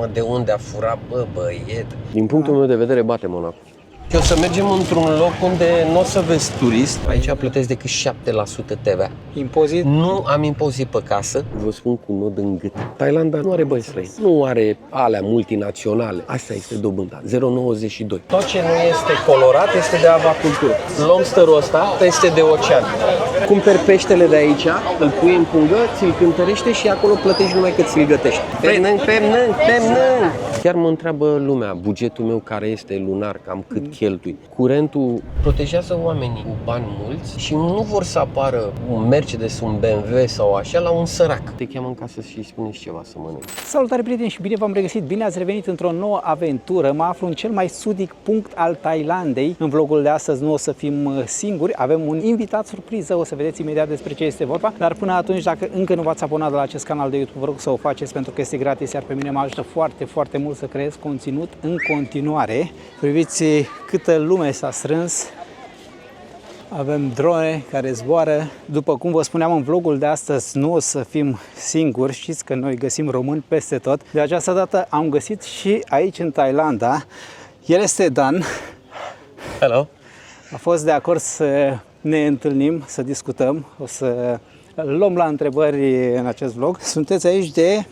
seamă de unde a furat, bă, băiet. Din punctul meu de vedere, bate Monaco. O să mergem într-un loc unde nu o să vezi turist. Aici plătesc decât 7% TVA. Impozit? Nu am impozit pe casă. Vă spun cu un nod în gât. Thailanda nu are băi străini. Nu are alea multinaționale. Asta este dobânda. 0,92. Tot ce nu este colorat este de avacultură. Lobsterul ăsta este de ocean. Cumperi peștele de aici, îl pui în pungă, ți-l cântărește și acolo plătești numai cât ți-l gătești. Pemnâng. Chiar mă întreabă lumea, bugetul meu care este lunar, cam cât cheltui. Curentul Protejează oamenii cu bani mulți și nu vor să apară un Mercedes, un BMW sau așa la un sărac. te cheamă în casă și îi spuneți ceva să mănânci. Salutare prieteni și bine v-am regăsit, bine ați revenit într-o nouă aventură. Mă aflu în cel mai sudic punct al Thailandei. În vlogul de astăzi nu o să fim singuri, avem un invitat surpriză, o să vedeți imediat despre ce este vorba. Dar până atunci, dacă încă nu v-ați abonat la acest canal de YouTube, vă rog să o faceți pentru că este gratis, iar pe mine mă ajută foarte, foarte mult să creez conținut în continuare. Priviți câtă lume s-a strâns. Avem drone care zboară. După cum vă spuneam în vlogul de astăzi, nu o să fim singuri. Știți că noi găsim români peste tot. De această dată am găsit și aici în Thailanda. El este Dan. Hello! A fost de acord să ne întâlnim, să discutăm. O să luăm la întrebări în acest vlog. Sunteți aici de...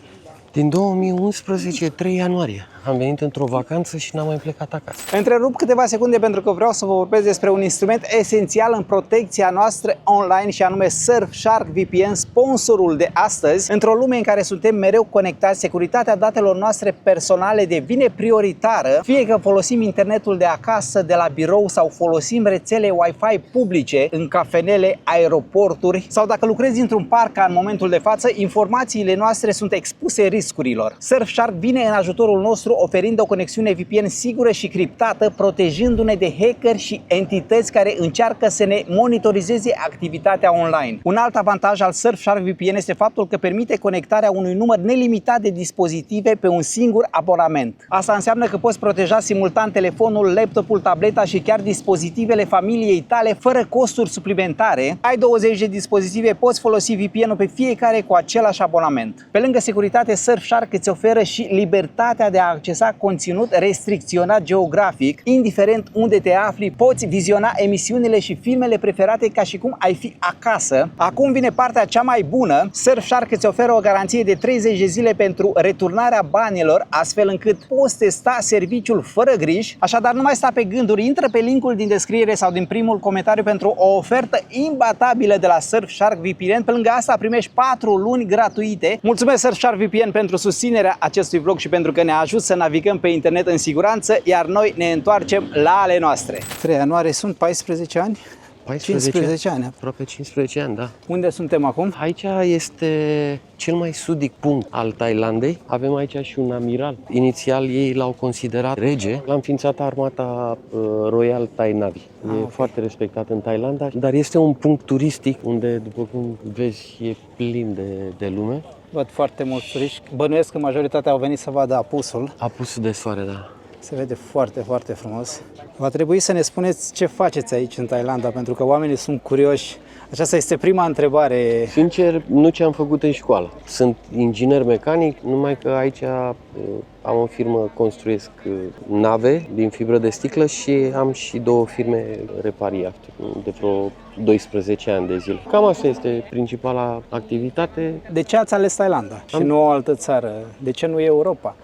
Din 2011, 3 ianuarie. Am venit într-o vacanță și n-am mai plecat acasă. Întrerup câteva secunde pentru că vreau să vă vorbesc despre un instrument esențial în protecția noastră online și anume Surfshark VPN, sponsorul de astăzi. Într-o lume în care suntem mereu conectați, securitatea datelor noastre personale devine prioritară, fie că folosim internetul de acasă, de la birou sau folosim rețele Wi-Fi publice în cafenele, aeroporturi sau dacă lucrezi într-un parc ca în momentul de față, informațiile noastre sunt expuse riscurilor. Surfshark vine în ajutorul nostru oferind o conexiune VPN sigură și criptată, protejându-ne de hackeri și entități care încearcă să ne monitorizeze activitatea online. Un alt avantaj al Surfshark VPN este faptul că permite conectarea unui număr nelimitat de dispozitive pe un singur abonament. Asta înseamnă că poți proteja simultan telefonul, laptopul, tableta și chiar dispozitivele familiei tale fără costuri suplimentare. Ai 20 de dispozitive, poți folosi VPN-ul pe fiecare cu același abonament. Pe lângă securitate, Surfshark îți oferă și libertatea de a accesa conținut restricționat geografic, indiferent unde te afli, poți viziona emisiunile și filmele preferate ca și cum ai fi acasă. Acum vine partea cea mai bună. Surfshark îți oferă o garanție de 30 de zile pentru returnarea banilor, astfel încât poți testa serviciul fără griji. Așadar, nu mai sta pe gânduri, intră pe linkul din descriere sau din primul comentariu pentru o ofertă imbatabilă de la Surfshark VPN. Pe lângă asta primești 4 luni gratuite. Mulțumesc Surfshark VPN pentru susținerea acestui vlog și pentru că ne ajută să navigăm pe internet în siguranță, iar noi ne întoarcem la ale noastre. 3 ianuarie sunt 14 ani? 15 ani. Aproape 15 ani, da. Unde suntem acum? Aici este cel mai sudic punct al Thailandei. Avem aici și un amiral. Inițial ei l-au considerat rege. L-a înființat armata Royal Thai Navy. E foarte respectat în Thailanda, dar este un punct turistic unde, după cum vezi, e plin de lume. Văd foarte mulți turiști. Bănuiesc că majoritatea au venit să vadă apusul. Apusul de soare, da. Se vede foarte, foarte frumos. Va trebui să ne spuneți ce faceți aici în Thailanda, pentru că oamenii sunt curioși. Aceasta este prima întrebare. Sincer, nu ce am făcut în școală. Sunt inginer mecanic, numai că aici am o firmă, construiesc nave din fibră de sticlă și am și 2 firme reparii iahte de vreo 12 ani de zile. Cam asta este principala activitate. De ce ați ales Thailanda și nu o altă țară? De ce nu Europa?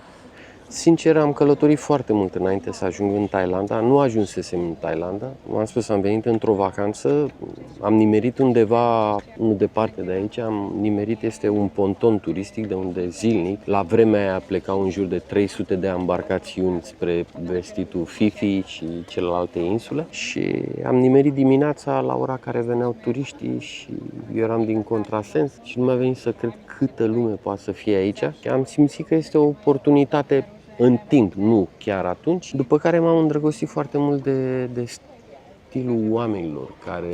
Sincer, am călătorit foarte mult înainte să ajung în Thailanda. Nu ajunsesem în Thailanda. M-am spus, am venit într-o vacanță, am nimerit undeva, nu departe de aici, este un ponton turistic de unde zilnic, la vremea aia plecau în jur de 300 de embarcațiuni spre vestitul Fifi și celelalte insule și am nimerit dimineața la ora care veneau turiștii și eu eram din contrasens și nu mi-a venit să cred câtă lume poate să fie aici. Și am simțit că este o oportunitate în timp, nu chiar atunci, după care m-am îndrăgostit foarte mult de stilul oamenilor, care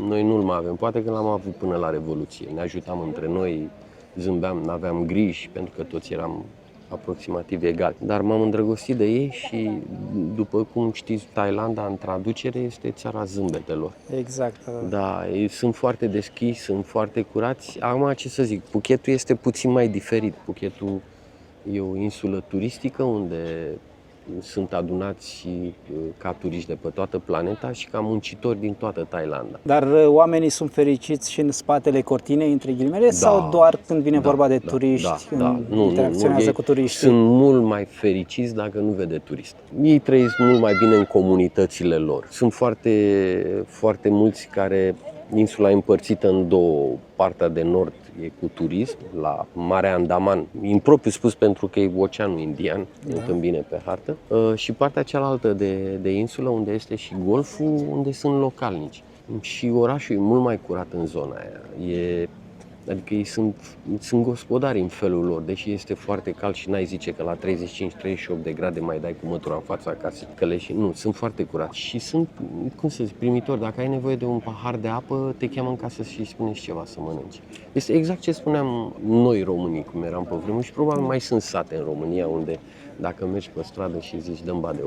noi nu-l mai avem. Poate că l-am avut până la Revoluție. Ne ajutam între noi, zâmbeam, n-aveam griji, pentru că toți eram aproximativ egali. Dar m-am îndrăgostit de ei și, după cum știți, Thailanda, în traducere, este țara zâmbetelor. Exact. Da, ei sunt foarte deschiși, sunt foarte curați. Acum, ce să zic, Phuketul este puțin mai diferit. Phuketul E o insulă turistică unde sunt adunați ca turiști de pe toată planeta și ca muncitori din toată Thailanda. Dar oamenii sunt fericiți și în spatele cortinei, între ghilimele, sau doar când vine vorba de turiști, când interacționează cu turiștii? Sunt mult mai fericiți dacă nu vede turist. Ei trăiesc mult mai bine în comunitățile lor. Sunt foarte mulți care insula e împărțită în două. Partea de nord e cu turism, la Marea Andaman, impropriu spus pentru că e Oceanul Indian, uităm bine pe hartă, și partea cealaltă de insulă, unde este și golful, unde sunt localnici. Și orașul e mult mai curat în zona aia. Adică ei sunt gospodari în felul lor, deși este foarte cald și n-ai zice că la 35-38 de grade mai dai cu mătura în fața casei căleșii. Nu, sunt foarte curați și sunt, cum să zic, primitori. Dacă ai nevoie de un pahar de apă, te cheamă în casă și îi spuneți ceva să mănânci. Este exact ce spuneam noi românii, cum eram pe vremuri, și probabil mai sunt sate în România unde dacă mergi pe stradă și zici dă-mi bade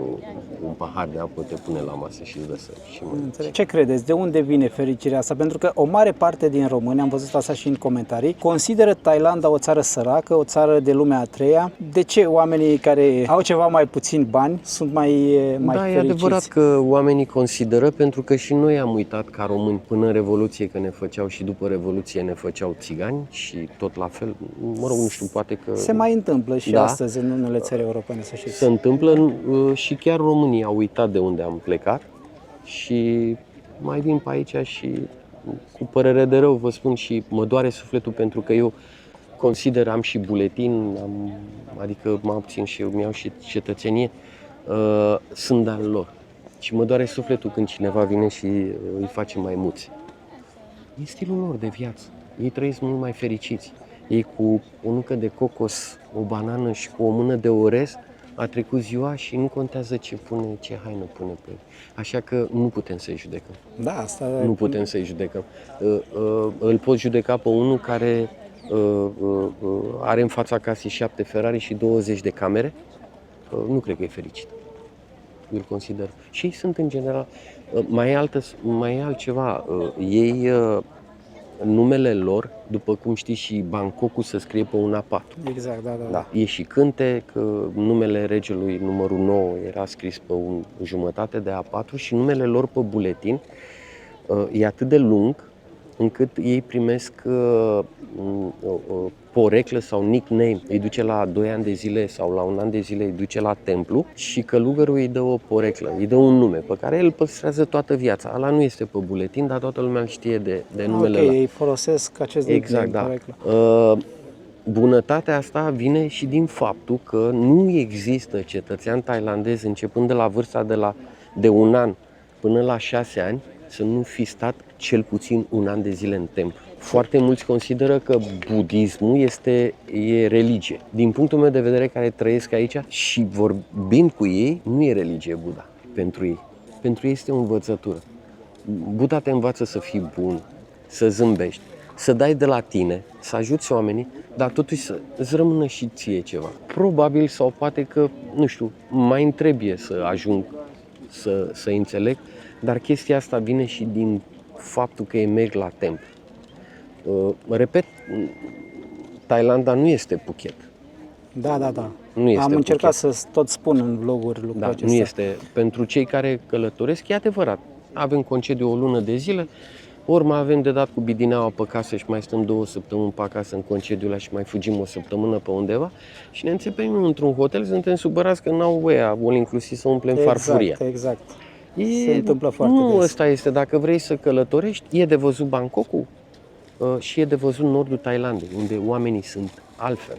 un pahar de apă, te pune la masă și îți dă să și mănânci. Ce credeți? De unde vine fericirea asta? Pentru că o mare parte din români, am văzut asta și în comentarii, consideră Thailanda o țară săracă, o țară de lumea a treia. De ce oamenii care au ceva mai puțin bani sunt mai fericiți? E adevărat că oamenii consideră, pentru că și noi am uitat ca români până în Revoluție că ne făceau și după Revoluție ne făceau țigani și tot la fel. Mă rog, nu știu, poate că... Se mai întâmplă și astăzi în unele țări europene. Se întâmplă și chiar românii au uitat de unde am plecat și mai vin pe aici și cu părere de rău vă spun și mă doare sufletul pentru că eu consider, am și buletin, adică mă obțin și eu, mi-au și cetățenie, sunt de-al lor. Și mă doare sufletul când cineva vine și îi face maimuțe. E stilul lor de viață. Ei trăiesc mult mai fericiți. Ei cu o nucă de cocos, o banană și cu o mână de orez a trecut ziua și nu contează ce haină pune pe el. Așa că nu putem să-i judecăm. Da, asta... Nu putem să-i judecăm. Îl poți judeca pe unul care are în fața casei 7 Ferrari și 20 de camere. Nu cred că e fericit. Îl consider. Și ei sunt în general... Mai e altceva. Ei... numele lor, după cum știi, și Bangkokul se scrie pe un A4. Exact, da. E și cântec, numele regelui numărul 9 era scris pe o jumătate de A4 și numele lor pe buletin e atât de lung încât ei primesc poreclă sau nickname. Îi duce la 2 ani de zile sau la 1 an de zile, îi duce la templu și călugărul îi dă o poreclă, îi dă un nume pe care el îl păstrează toată viața. Ala nu este pe buletin, dar toată lumea îl știe de numele ăla. Ok, ei folosesc acest nickname, exact, da. Bunătatea asta vine și din faptul că nu există cetățean thailandez începând de la vârsta de 1 an până la 6 ani să nu fi stat cel puțin 1 an de zile în templu. Foarte mulți consideră că budismul e religie. Din punctul meu de vedere, care trăiesc aici și vorbind cu ei, nu e religie Buddha pentru ei. Pentru ei este o învățătură. Buddha te învață să fii bun, să zâmbești, să dai de la tine, să ajuți oamenii, dar totuși să îți rămână și ție ceva. Probabil sau poate că, nu știu, mai îmi trebuie să ajung să înțeleg, dar chestia asta vine și din faptul că ei merg la templu. Repet, Thailanda nu este Phuket. Da. Nu este Am încercat Phuket. să tot spun în vloguri lucrul acesta. Nu este. Pentru cei care călătoresc, e adevărat. Avem concediu o lună de zile, ori mai avem de dat cu bidineaua pe casă și mai stăm 2 săptămâni pe acasă în concediul ăla și mai fugim o săptămână pe undeva și ne înțepem într-un hotel, suntem supărați că n-au voie all inclusiv să umplem farfuria. Exact. Se întâmplă foarte des. Nu, ăsta este. Dacă vrei să călătorești, e de văzut Bangkokul și e de văzut nordul Thailandei, unde oamenii sunt altfel.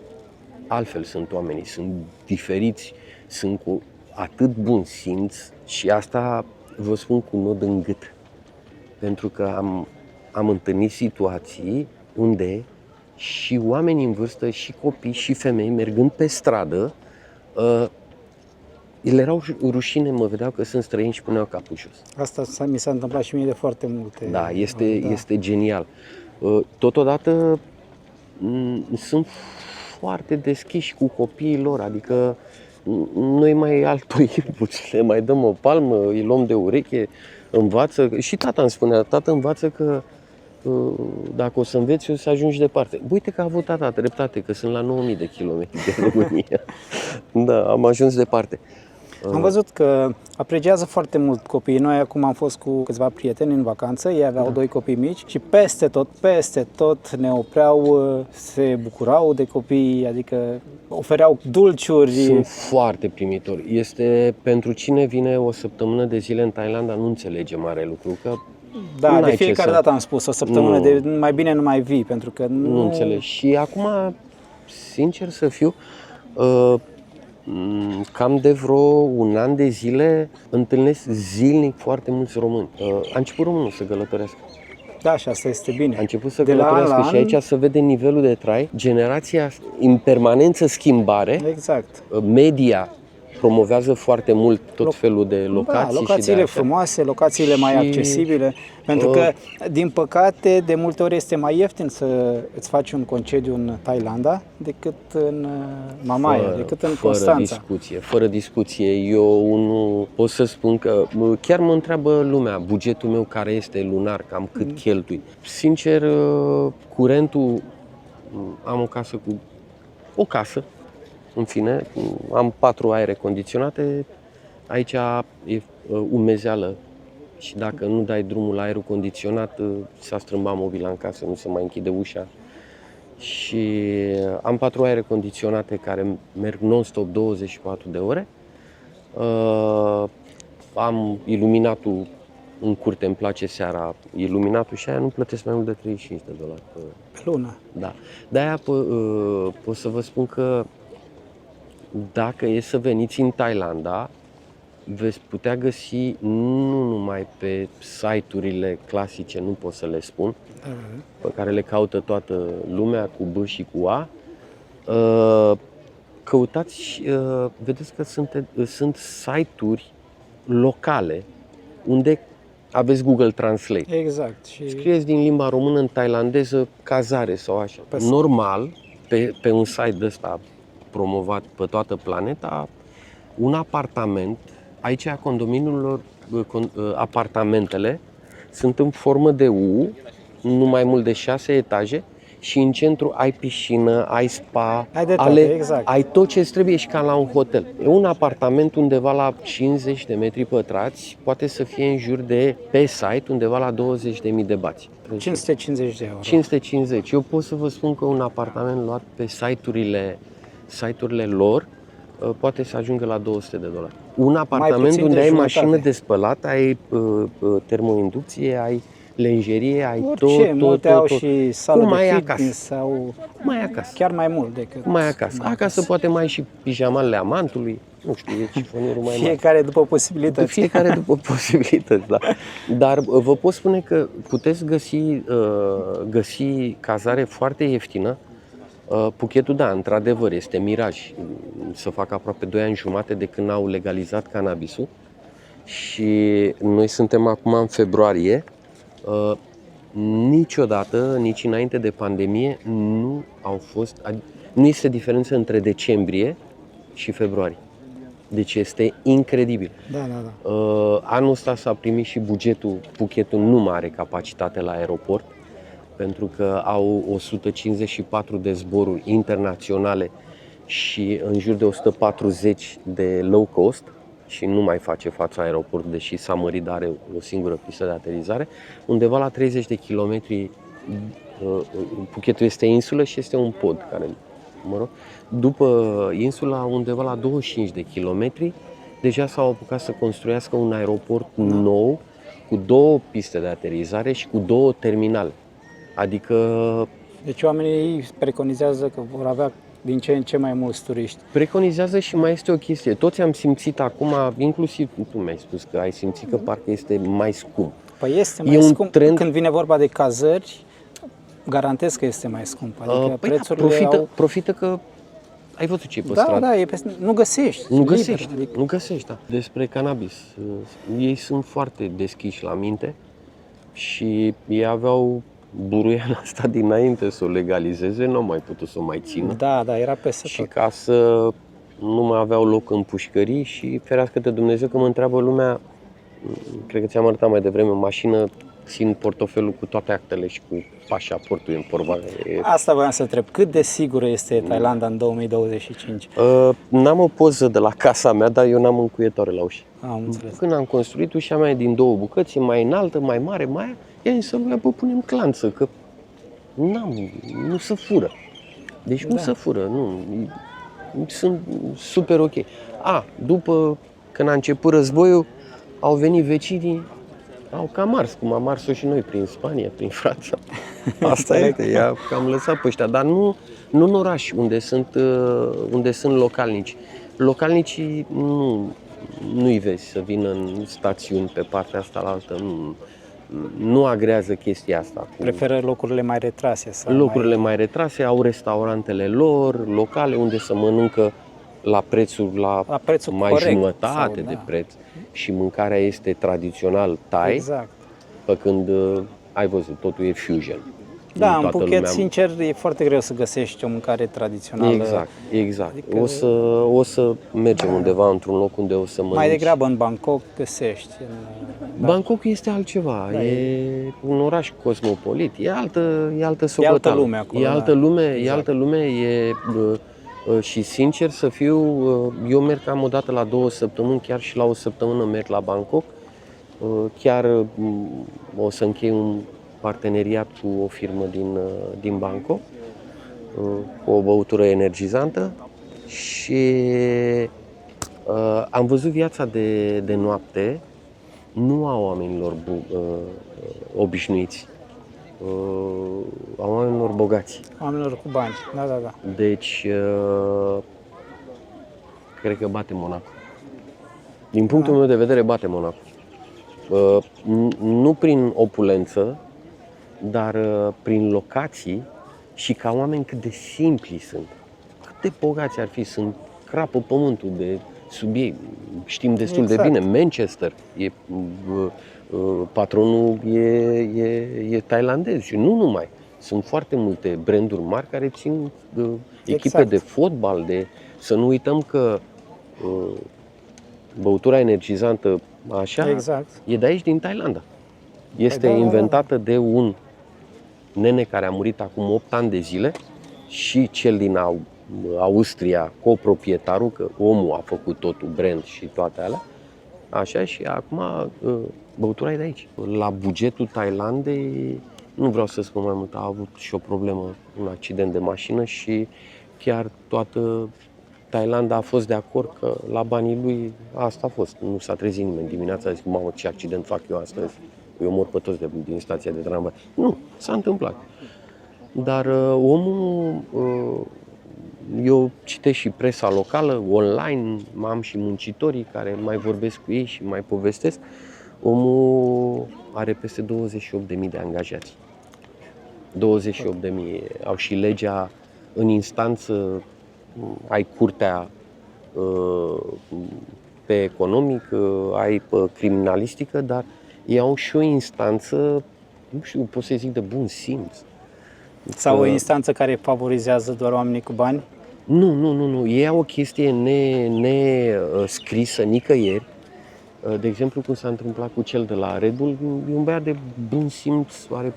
Altfel sunt oamenii, sunt diferiți, sunt cu atât bun simț și asta vă spun cu nod în gât. Pentru că am întâlnit situații unde și oameni în vârstă, și copii, și femei, mergând pe stradă, le erau rușine, mă vedeau că sunt străini și puneau capul jos. Asta mi s-a întâmplat și mie de foarte multe. Da, este genial. Totodată sunt foarte deschiși cu copiii lor, adică noi mai altuim puțin, le mai dăm o palmă, îi luăm de ureche, învață. Și tata îmi spunea, tată învață că dacă o să înveți, o să ajungi departe. Uite că a avut tata dreptate, că sunt la 9000 de kilometri de România. Da, am ajuns departe. Am văzut că apreciază foarte mult copiii. Noi acum am fost cu câțiva prieteni în vacanță, ei aveau doi copii mici și peste tot ne opreau, se bucurau de copii, adică ofereau dulciuri. Sunt foarte primitori. Este pentru cine vine o săptămână de zile în Thailanda, nu înțelege mare lucru, că Da, n-ai de ce fiecare să- dată am spus, o săptămână Nu. de mai bine nu mai vii, pentru că nu înțelegi. Și acum, sincer să fiu, cam de vreo un an de zile întâlnesc zilnic foarte mulți români. A început românul să călătorească. Da, și asta este bine. A început să De la an călătorească la și an- aici se vede nivelul de trai. Generația în permanență schimbare, Exact. media promovează foarte mult tot felul de locații. Da, locațiile și de frumoase, locațiile mai Și- accesibile, pentru că, din păcate, de multe ori este mai ieftin să îți faci un concediu în Thailanda decât în Mamaia, decât în Constanța. Fără discuție. Eu nu pot să spun că chiar mă întreabă lumea bugetul meu care este lunar, cam cât cheltui. Sincer, curentul, am o casă, în fine, am 4 aere condiționate, aici e umezeală și dacă nu dai drumul la aerul condiționat, s-a strâmbat mobila în casă, nu se mai închide ușa. Și am 4 aere condiționate care merg non-stop 24 de ore. Am iluminatul în curte, îmi place seara iluminatul și aia nu plătesc mai mult de $35 Pe lună. Da. De-aia pot să vă spun că dacă e să veniți în Thailanda, veți putea găsi nu numai pe site-urile clasice, nu pot să le spun, pe care le caută toată lumea cu B și cu A. Căutați, vedeți că sunt site-uri locale unde aveți Google Translate. Exact. Și Scrieți din limba română în tailandeză cazare sau așa. Normal, pe un site de ăsta promovat pe toată planeta, un apartament, aici condominiilor, apartamentele sunt în formă de U, nu mai mult de 6 etaje și în centru ai piscină, ai spa, Ai de toate, exact. ai tot ce trebuie și ca la un hotel. E un apartament undeva la 50 de metri pătrați, poate să fie în jur de, pe site, undeva la 20.000 de bați. 550 de euro. 550. Eu pot să vă spun că un apartament luat pe site-urile lor poate să ajungă la $200. Un apartament puțin unde de ai jumătate. mașină de spălat, ai termoinducție, ai lenjerie, ai Orice, multe au tot. și sală Cum de ai fitness sau Mai acasă. chiar mai mult decât Mai acasă. Acasă poate mai ai și pijamalele amantului, nu știu, e șifonierul mai mare. Fiecare după posibilități. Fiecare după posibilități, da. Dar vă pot spune că puteți găsi cazare foarte ieftină. Phuketul, da, într-adevăr, este miraj. Să fac aproape 2 ani jumate de când au legalizat cannabisul și noi suntem acum în februarie. Niciodată, nici înainte de pandemie, nu este diferență între decembrie și februarie. Deci este incredibil. Da. Anul ăsta s-a primit și bugetul, Phuketul nu mai are capacitate la aeroport, pentru că au 154 de zboruri internaționale și în jur de 140 de low cost și nu mai face față aeroport, deși s-a mărit, dar are o singură pistă de aterizare. Undeva la 30 de kilometri, Phuketul este insulă și este un pod care, după insula, undeva la 25 de kilometri, deja s-au apucat să construiască un aeroport nou cu 2 piste de aterizare și cu 2 terminale. Adică Deci oamenii preconizează că vor avea din ce în ce mai mulți turiști. preconizează și mai este o chestie. Toți am simțit acum, inclusiv tu mi-ai spus că ai simțit că parcă este mai scump. Păi este E mai un scump. trend- Când vine vorba de cazări, garantez că este mai scump. Adică prețurile au... profită că ai văzut ce e pe Da, stradă. da, nu găsești. Nu liber, găsești, adică- nu găsești, da. Despre cannabis, ei sunt foarte deschiși la minte și ei aveau buruiana asta dinainte să o legalizeze, nu au mai putut să o mai țină. Da, era peste Și tot. ca să nu mai aveau loc în pușcării și ferească de Dumnezeu că mă întreabă lumea, cred că ți-am arătat mai devreme, mașină țin portofelul cu toate actele și cu pașaportul în portbagaj. Asta voiam să întreb. Cât de sigură este Thailanda în 2025? N-am o poză de la casa mea, dar eu n-am încuietoare la ușă. Am înțeles. Când am construit, ușa mea e din 2 bucăți, e mai înaltă, mai mare, mai aia, să lumea, punem clanță, că nu se fură. Deci nu se fură, nu. Sunt super ok. După când a început războiul, au venit vecinii, au cam ars, cum am ars-o și noi prin Spania, prin Franța. Asta este, am lăsat pe ăștia, dar nu în oraș, unde sunt localnici. Localnicii nu-i vezi să vină în stațiuni pe partea asta la altă, nu agrează chestia asta. Preferă locurile mai retrase? Locurile mai retrase, au restaurantele lor, locale, unde să mănâncă la prețuri mai corect, jumătate de preț și mâncarea este tradițional Thai, exact. Pe când ai văzut, totul e fusion. Da, în Phuket, sincer, e foarte greu să găsești o mâncare tradițională. Exact. Adică o să mergem undeva într-un loc unde o să mănânci. Mai degrabă în Bangkok găsești. Bangkok este altceva, e un oraș cosmopolit, e altă socoteală. E altă lume acolo. E altă lume, și sincer să fiu, eu merg cam o dată la 2 săptămâni, chiar și la o săptămână merg la Bangkok. Chiar o să închei un parteneriat cu o firmă din Bangkok, cu o băutură energizantă și am văzut viața de noapte, nu a oamenilor obișnuiți, a oamenilor bogați. Oamenilor cu bani, da. Deci, cred că bate Monaco. Din punctul meu de vedere, bate Monaco. Nu prin opulență, dar prin locații și ca oameni cât de simpli sunt. Cât de bogați ar fi, sunt crapă pământul de sub ei. Știm destul de bine, Manchester, patronul e thailandez și nu numai. Sunt foarte multe branduri mari care țin echipe de fotbal, să nu uităm că băutura energizantă e de aici, din Thailanda. Este inventată de un nene care a murit acum 8 ani de zile și cel din Austria, coproprietarul, că omul a făcut totul, brand și toate alea. Așa, și acum băutura e de aici. La bugetul Thailandei, nu vreau să spun mai mult, a avut și o problemă, un accident de mașină și chiar toată Thailanda a fost de acord că la banii lui asta a fost. Nu s-a trezit nimeni dimineața, a zis, mamă, ce accident fac eu astăzi, eu mor pe toți din stația de tramvai. Nu, s-a întâmplat. Dar omul, eu citesc și presa locală, online, am și muncitorii care mai vorbesc cu ei și mai povestesc. Omul are peste 28.000 de angajați. 28.000. Au și legea în instanță, ai curtea pe economic, ai pe criminalistică, dar ei au și o instanță, nu știu, pot să zic de bun simț. Sau o instanță care favorizează doar oamenii cu bani? Nu. Ei au o chestie nescrisă nicăieri. De exemplu, cum s-a întâmplat cu cel de la Red Bull, e un băiat de bun simț, are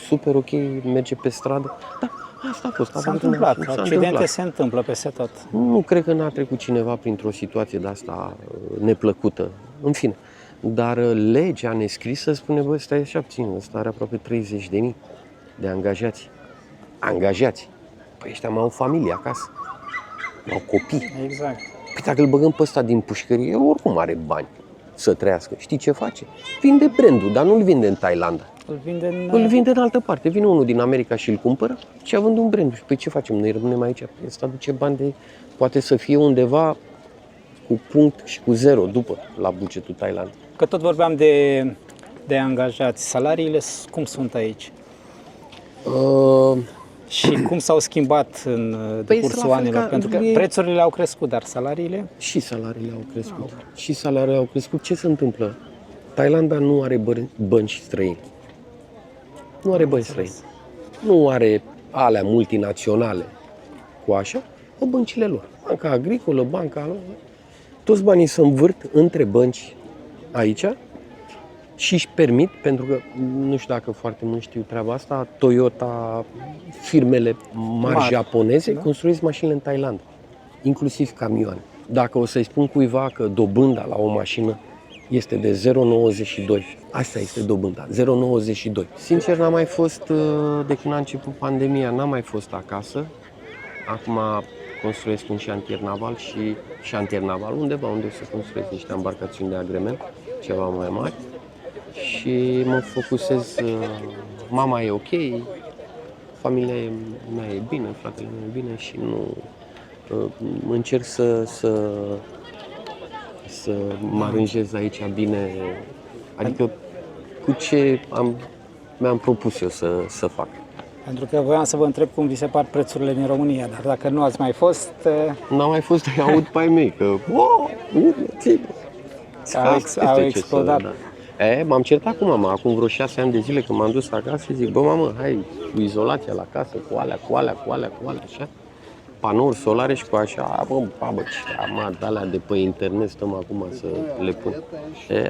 super ok, merge pe stradă. Da, asta a fost. S-a întâmplat. Accidente se întâmplă peste tot. Nu cred că n-a trecut cineva printr-o situație de asta neplăcută. În fine. Dar legea nescrisă spune, bă, stai așa puțin, ăsta are aproape 30.000 de angajați. Angajați. Păi ăștia mai au familie acasă. Au copii. Exact. Păi dacă îl băgăm pe ăsta din pușcărie, oricum are bani să trăiască. Știi ce face? Vinde brandul, dar nu-l vinde în Thailanda. Îl vinde în altă parte. Vine unul din America și îl cumpără și a vândut un brand. Păi ce facem? Noi rămânem aici. Păi ăsta aduce bani poate să fie undeva cu punct și cu zero după la bugetul Thailand. Că tot vorbeam de angajați. Salariile cum sunt aici? Și cum s-au schimbat în decursul anilor? Pentru că prețurile au crescut, dar salariile? Și salariile au crescut. Și salariile au crescut. Ce se întâmplă? Thailanda nu are bănci străini. Nu are bănci străini. Nu are alea multinaționale cu așa, au băncile lor. Banca agricolă, banca lor. Toți banii se învârt între bănci aici și își permit, pentru că nu știu dacă foarte mult știu treaba asta, Toyota, firmele mari japoneze construiesc mașinile în Thailanda, inclusiv camioane. Dacă o să-i spun cuiva că dobânda la o mașină este de 0,92, asta este dobânda, 0,92. Sincer, n-am mai fost, de când a început pandemia, n-am mai fost acasă. Acum construiesc un șantier naval și șantier naval undeva unde o să construiesc niște embarcațiuni de agrement, ceva mai mari. Și mă focusez, mama e ok, familia mea e bine, fratele meu e bine și nu încerc să mă aranjez aici bine, adică cu ce mi-am propus eu să fac. Pentru că voiam să vă întreb cum vi se par prețurile din România, dar dacă nu ați mai fost... N-am mai fost, îi aud pe ai mei, că au explodat. M-am certat cu mama acum vreo 6 ani de zile când m-am dus acasă și zic, bă mamă, hai cu izolația la casă, cu alea, așa. Panouri solare și cu așa, bă, ce am alea de pe internet, stăm acum să le pun.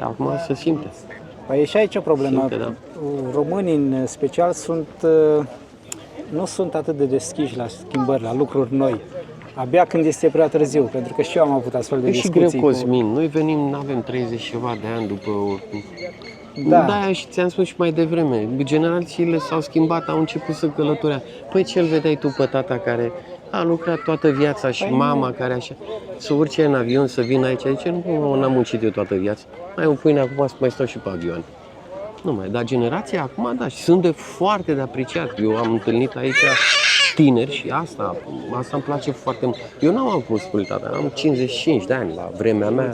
Acum se simte. Păi e și aici o problemă. Simte, da. Românii în special nu sunt atât de deschiși la schimbări, la lucruri noi. Abia când este prea târziu, pentru că și eu am avut astfel de discuții. E și greu, Cosmin. Noi venim, n-avem 30 ceva de ani după... Da, și ți-am spus și mai devreme. Generațiile s-au schimbat, au început să călătorească. Păi ce-l vedeai tu pe tata care a lucrat toată viața și mama care așa, să urce în avion, să vină aici, nu, n-am muncit eu toată viața. Mai îmi pâine acum să mai stau și pe avion. Nu mai, dar generația acum, da, și sunt foarte de apreciat. Eu am întâlnit aici tineri și asta îmi place foarte mult. Eu n-am avut posibilitatea, am 55 de ani la vremea mea.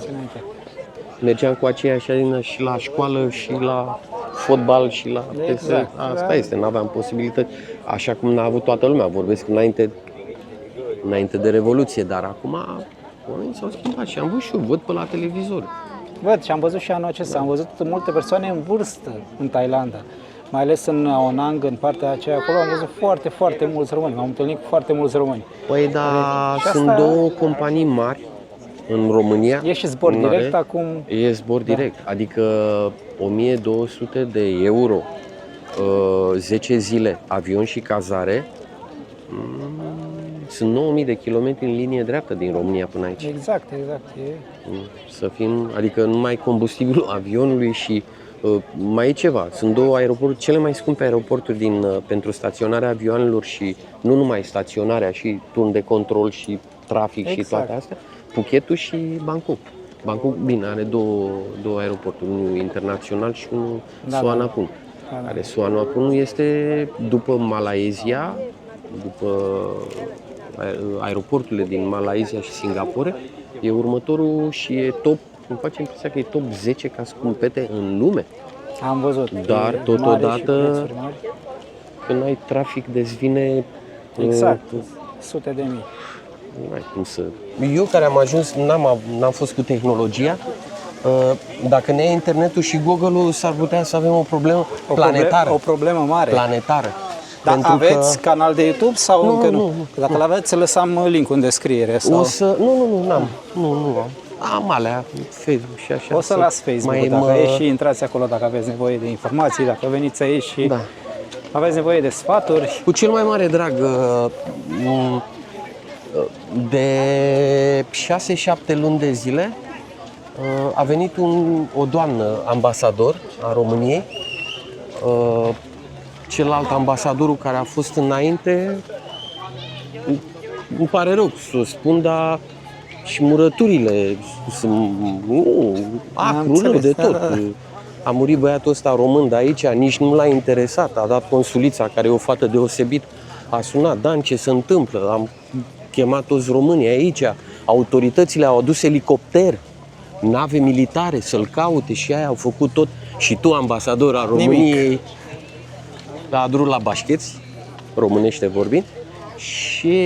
Mergeam cu aceiași și la școală și la fotbal și la exact. Asta este, n-aveam posibilități. Așa cum n-a avut toată lumea, vorbesc înainte de Revoluție, dar acum oamenii s-au schimbat și am văzut și eu, văd pe la televizor. Văd și am văzut și anul acesta, am văzut multe persoane în vârstă în Thailanda. Mai ales în Onang, în partea aceea acolo, am văzut foarte, foarte mulți români. M-am întâlnit cu foarte mulți români. Păi da, sunt două companii mari în România. E și zbor direct acum? E zbor direct, adică 1200 de euro, 10 zile, avion și cazare. Sunt 9000 de kilometri în linie dreaptă din România până aici. Exact. Să fim, adică numai combustibilul avionului și mai e ceva. Sunt două aeroporturi, cele mai scumpe aeroporturi pentru staționarea avioanelor și nu numai staționarea, și turn de control și trafic și toate astea. Phuketul și Bangkok. Bangkok, bine, are două aeroporturi, unul internațional și unul Suvarnabhumi. Care Suvarnabhumi este după Malaysia, după aeroporturile din Malaysia și Singapore, e următorul și e top, îmi face impresia că e top 10 ca scumpete în lume. Am văzut. Dar totodată, când ai trafic, dezvine... Exact, sute de mii. N-ai cum să... Eu care am ajuns, n-am fost cu tehnologia, dacă ne ia internetul și Google-ul, s-ar putea să avem o problemă planetară. O problemă mare. Planetară. Dar aveți canal de YouTube sau încă nu? Dacă l-aveți, lăsam link-ul în descriere. Sau... Nu. Am alea, Facebook și așa. O să las Facebook, dacă ieși și intrați acolo, dacă aveți nevoie de informații, dacă veniți aici și aveți nevoie de sfaturi. Cu cel mai mare drag, de 6-7 luni de zile a venit o doamnă ambasador a României. Celălalt ambasadorul care a fost înainte, îmi pare rău să o spun, dar și murăturile sunt acru de tot. A murit băiatul ăsta român de aici, nici nu l-a interesat, a dat consulița, care e o fată deosebit, a sunat, Dan, ce se întâmplă? Am chemat toți românii aici, autoritățile au adus elicopter, nave militare să-l caute și aia au făcut tot. Și tu, ambasador al României, a adus la bașcheți, românește vorbind, și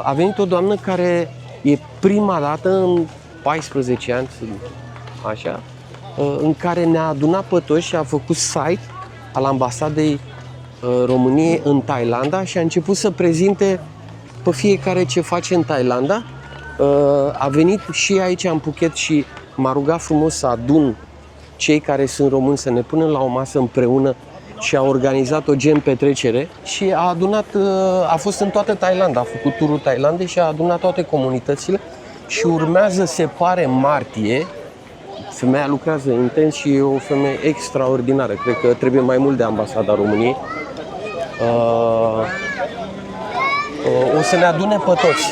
a venit o doamnă care e prima dată în 14 ani, așa, în care ne-a adunat pe toți și a făcut site al ambasadei României în Thailanda și a început să prezinte pe fiecare ce face în Thailanda. A venit și aici în Phuket și m-a rugat frumos să adun cei care sunt români să ne punem la o masă împreună și a organizat o gen petrecere și a adunat, a fost în toată Thailanda, a făcut turul Thailandei și a adunat toate comunitățile și urmează, se pare, martie. Femeia lucrează intens și e o femeie extraordinară. Cred că trebuie mai mult de ambasada României. O să ne adune pe toți.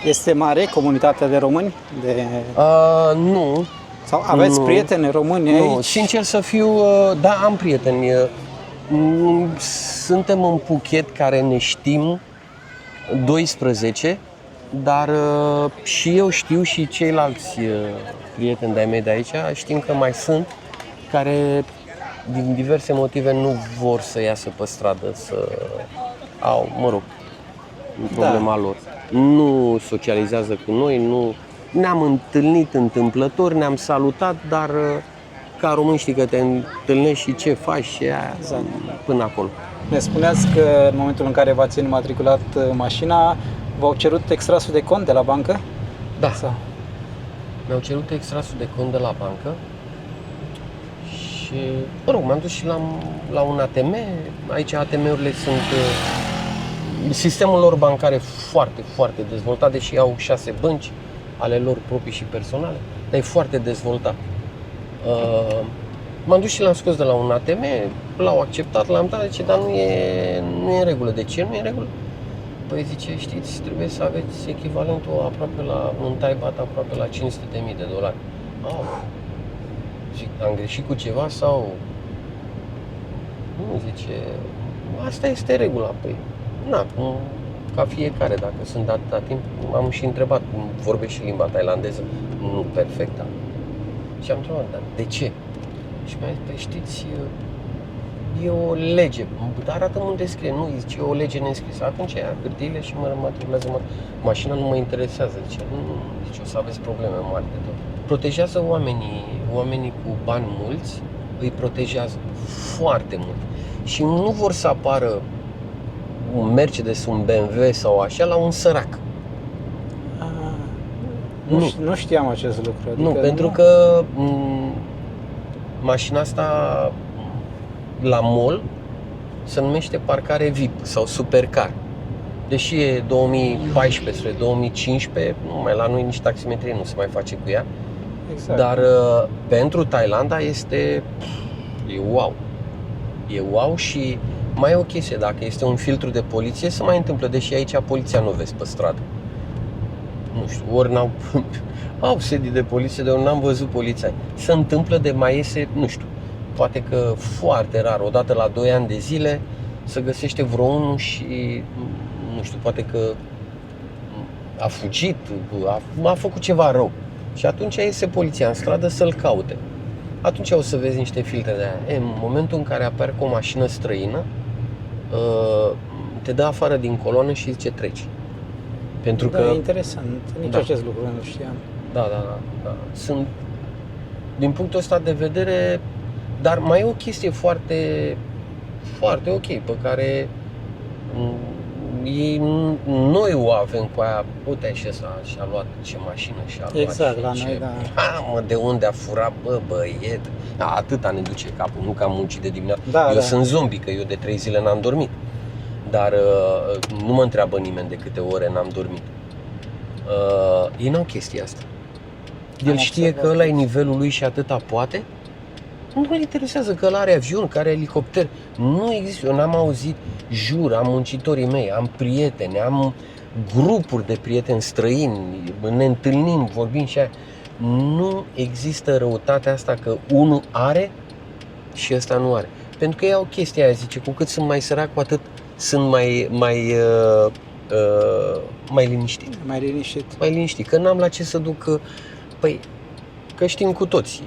Este mare comunitatea de români? Nu. Sau aveți prieteni români aici? Nu, sincer să fiu, da, am prieteni. Suntem în Phuket care ne știm 12, dar și eu știu și ceilalți prieteni de-ai mei de aici, știm că mai sunt care din diverse motive nu vor să iasă pe stradă, să au, mă rog, problema lor. Nu socializează cu noi, nu ne-am întâlnit întâmplător, ne-am salutat, dar ca român știi că te întâlnești și ce faci și aia, Exact. până acolo. Ne spuneați că în momentul în care v-ați înmatriculat mașina, v-au cerut extrasul de cont de la bancă? Da, Sau? mi-au cerut extrasul de cont de la bancă și, mă rog, m-am dus și la un ATM. Aici ATM-urile sunt, sistemul lor bancar e foarte, foarte dezvoltat, deși au 6 bănci ale lor proprii și personale, dar e foarte dezvoltat. M-am dus și l-am scos de la un ATM, l-au acceptat, l-am dat, zice, dar nu e în regulă. De ce nu e în regulă? Păi zice, știți, trebuie să aveți echivalentul aproape un Thai baht aproape la $500.000. Zic, am greșit cu ceva sau... Nu, zice, asta este regula. Păi, na, ca fiecare, dacă sunt de atâta timp, am și întrebat, vorbești și limba thailandeză? Nu, perfect, da. Și am întrebat, dar de ce? Și mi-a zis, păi știți, e o lege, dar arată unde scrie, nu, zice, e o lege neînscrisă. Atunci ia hârtiile și mă matriculează, mașina nu mă interesează, zice, nu, zice, o să aveți probleme mari de tot. Protejează oamenii cu bani mulți, îi protejează foarte mult și nu vor să apară un Mercedes, un BMW sau așa la un sărac. Nu știam acest lucru. Adică nu, pentru că mașina asta la mall se numește parcare VIP sau supercar. Deși e 2014 spre 2015, numai la noi nici taximetrie nu se mai face cu ea. Exact. Dar pentru Thailanda e wow. E wow și mai e o chestie, dacă este un filtru de poliție, se mai întâmplă, deși aici poliția nu vezi pe stradă. Nu știu, ori au sedii de poliție de ori n-am văzut poliția. Se întâmplă de mai iese, nu știu, poate că foarte rar, odată la 2 ani de zile, se găsește vreo unul și, nu știu, poate că a fugit, a făcut ceva rău. Și atunci iese poliția în stradă să-l caute. Atunci o să vezi niște filtre de aia. În momentul în care apare cu o mașină străină, te dă afară din coloană și zice treci. Pentru că e interesant, nici acest lucru nu știam. Da. Sunt, din punctul ăsta de vedere, dar mai e o chestie foarte, foarte ok, pe care ei, noi o avem cu aia, uite și ăsta și-a luat ce mașină și-a luat. Exact, la noi, da. Mă, de unde a furat, băiet? Atâta ne duce capul, nu că am muncit de dimineață. Da. Sunt zombie, că eu de 3 zile n-am dormit. Dar nu mă întreabă nimeni de câte ore n-am dormit. Ei n-au chestia asta. El știe că ăla e nivelul lui și atâta poate. Nu-l interesează că ăla are avion, că are elicopter. Nu există. Eu n-am auzit, jur, am muncitorii mei, am prieteni, am grupuri de prieteni străini, ne întâlnim, vorbim și aia. Nu există răutatea asta că unul are și ăsta nu are. Pentru că ei au chestia aia, zice, cu cât sunt mai sărac, cu atât sunt mai liniștit. Mai liniștit, că n-am la ce să duc. Păi, că știm cu toții.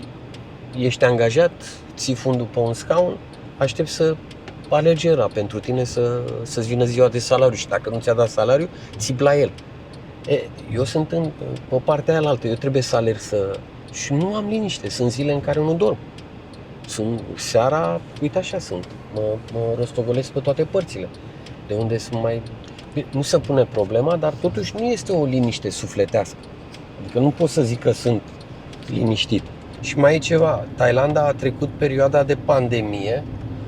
Ești angajat, ții fundul pe un scaun, aștept să alerge ăla pentru tine să-ți vină ziua de salariu și dacă nu ți-a dat salariu, ții la el. Eu sunt pe partea aia altă, eu trebuie să alerg și nu am liniște, sunt zile în care nu dorm. Seara, uite așa sunt, mă rostogolesc pe toate părțile, de unde sunt mai... Nu se pune problema, dar totuși nu este o liniște sufletească. Adică nu pot să zic că sunt liniștit. Și mai e ceva, Thailanda a trecut perioada de pandemie,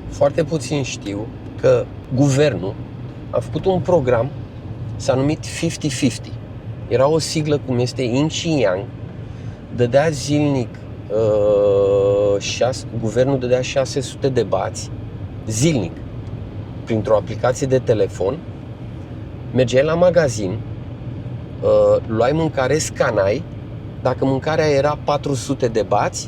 foarte puțin știu că guvernul a făcut un program, s-a numit 50-50. Era o siglă cum este Yin și Yang, dădea zilnic, guvernul dădea 600 de bați, zilnic, printr-o aplicație de telefon, mergeai la magazin, luai mâncare, scanai, dacă mâncarea era 400 de bați,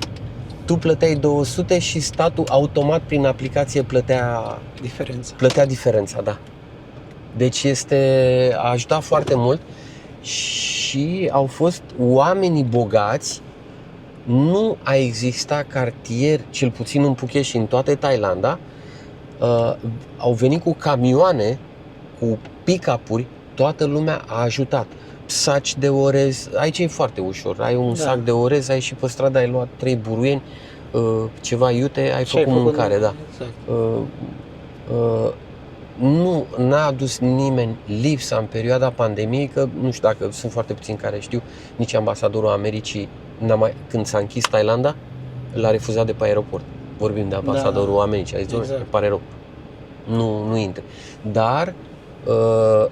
tu plăteai 200 și statul automat prin aplicație plătea diferența, da. Deci a ajutat foarte mult și au fost oamenii bogați, nu a existat cartier, cel puțin în Phuket și în toată Thailanda, au venit cu camioane, cu pick-up-uri, toată lumea a ajutat. Saci de orez, aici e foarte ușor, ai un sac de orez, ai și pe stradă, ai luat 3 buruieni, ceva iute, ai făcut mâncare, da. Exact. Nu n-a adus nimeni lipsa în perioada pandemiei, că nu știu dacă sunt foarte puțini care știu, nici ambasadorul Americii, când s-a închis Thailanda, l-a refuzat de pe aeroport. Vorbim de ambasadorul Americii, a zis, exact. Pare rău, nu intră. Dar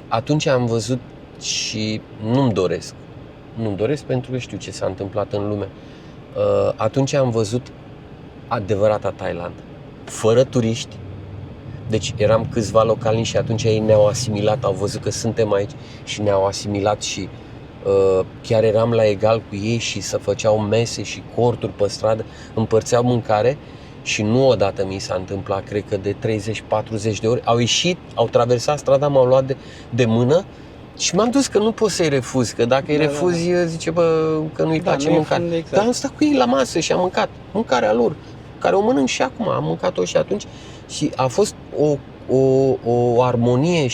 atunci am văzut și nu-mi doresc pentru că știu ce s-a întâmplat în lume. Atunci am văzut adevărata Thailanda, fără turiști. Deci eram câțiva localni și atunci ei ne-au asimilat, au văzut că suntem aici și ne-au asimilat și chiar eram la egal cu ei și se făceau mese și corturi pe stradă, împărțeau mâncare și nu odată mi s-a întâmplat, cred că de 30-40 de ori, au ieșit, au traversat strada, m-au luat de mână și m-am dus că nu pot să-i refuz, că dacă îi refuzi, zice, că nu-i place mâncare. Exact. Dar am stat cu ei la masă și am mâncat mâncarea lor, care o mănânc și acum, am mâncat-o și atunci și a fost o armonie